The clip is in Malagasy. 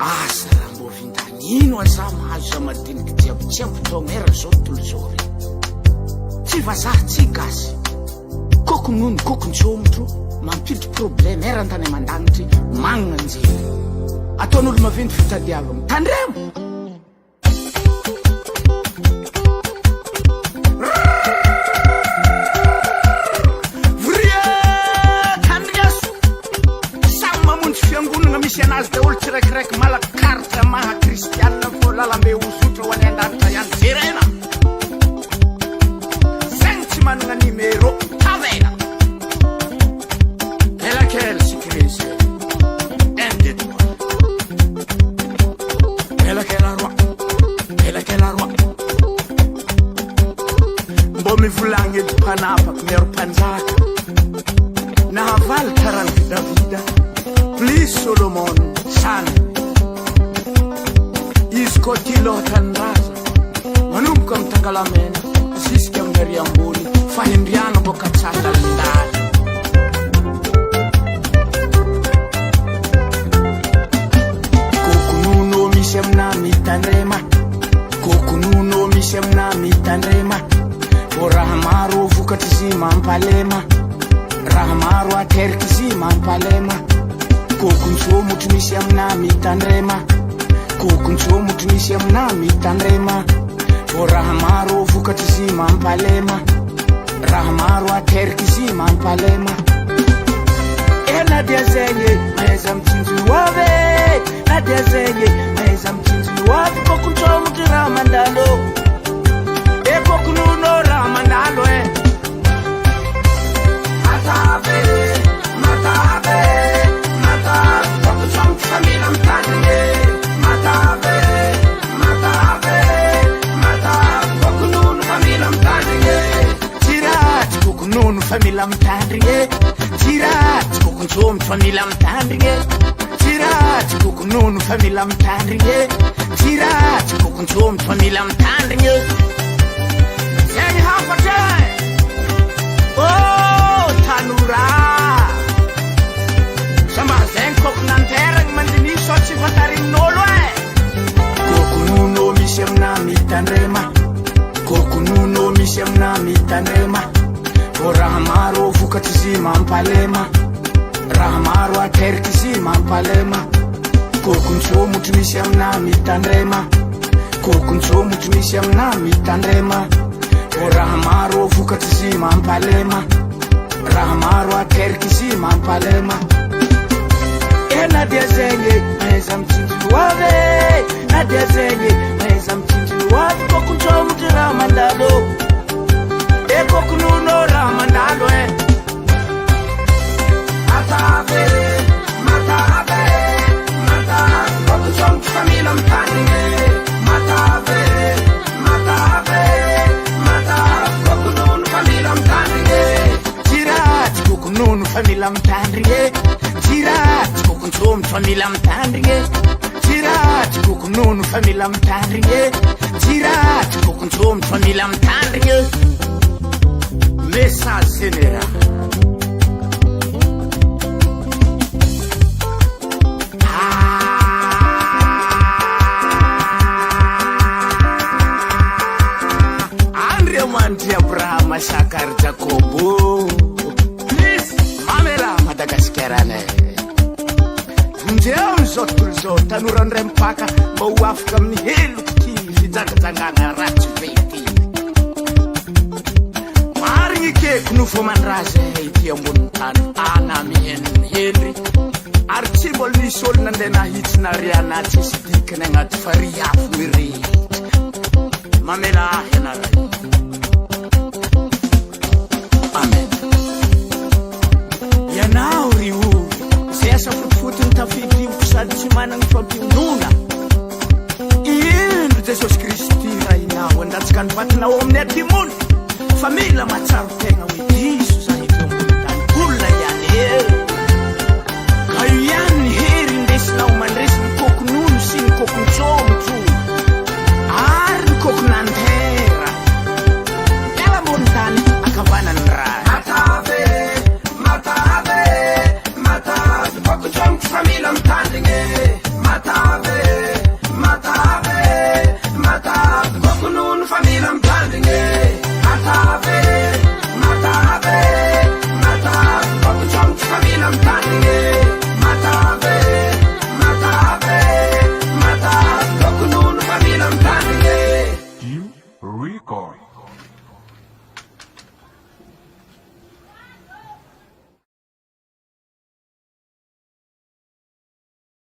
asa raha mbo vintanino aza mahazo za madiniky jiaby tsy ampotogna zao tontolo zao re tsy vazaha tsy gasy kokonono kokon-tsomotro mampidry problème erantany aman-danitry magnana anjely ataon'olo maventy fitadiavagna tandremo misy anazy de olo tsiraikiraiky malakaritra maha kristianina fô lalambe osotra ho any an-danitra ihany jerena zegny tsy manana numéro tavela elakely sécurisé 1 2 3 elakely aroa mbo mivolagny edy mpanapaky miaro mpanjaka nahavaly karany Davida Please Solomon san izy koa ty lohatandraza manomboka amy tangalamena ziska amy hary ambony fahindriana boka tsara lindala kokonono misy amina mitandrema kokonono misy amina mitandrema fô raha maro vokatry izy mampalema raha maro ateriky izy mampalema kokontsomotro misy amina mitandrema kokontsomotro misy amina mitandrema fô raha maro vokatry izy mampalema raha maro ateriky izy mampalema na dia zegny maiza mitsinjo avy na dia zegny maiza mitsinjo avy kokontsomotro raha mandalo kokonono raha mandalo matave famila mtandringe matave kokonono famila mtandringe tiraty kokonono famila mtandringe tiraty kokontsomotro famila mtandringe tiraty kokonono famila mtandringe tiraty kokontsomotro famila mtandringe zegny hafatra tanora samba zegny kokonanteragny mandiniso tsy fantarinin'olo kokonono misy amina mitandrema kokonono misy amina mitandrema fô raha maro vokatry izy mampalema raha maro ateriky izy mampalema kokontsomotro misy amina mitandrema kokontsomotro misy amina mitandrema fô raha maro vokatry izy mampalema raha maro ateriky izy mampalema na dia zegny maiza mitsinjo avy na dia zegny maiza mitsinjo avy kokontsomotro raha mandalo kokonono raha mandalo matave kokontsomotro famila mitandrigny matave kokonono famila mitandrigny tiraty kokonono famila mitandrigny tiraty kokontsomotro famila mitandrigny tiraty kokonono famila mitandrigny tiraty kokontsomotro famila mitandrigny message général andriamandry Abrahama Sakary Jakobo mamela Madagasikaranay ndreo zao tontolo zao tanora mpaka mba ho afaka amin'ny heloky ty fijagajagana ratsy fety marigny keko nofo mandraza ity ambony tany anamiheny mihely ary tsy mbola nisy olo nandeha nahitsy nariana tsisy dikany agnaty fariafo mirehitra mamela ianaray amen ianao rio zay asa fotofotony tafidrivotra sady tsy managny fampionona ino Jesosy Kristy raha inao andatsika nyvatinao amin'ny atimony fa mila matsaro tegna hoe diso za hito ambony tany olona ihany ka io ihany ny hery indesinao mandresy ny kokonono sy ny kokontsomotro ary ny kokonantera miala ambony tany akavanany raha matave kokontsomotro famila mitandrigny matave dinge, atave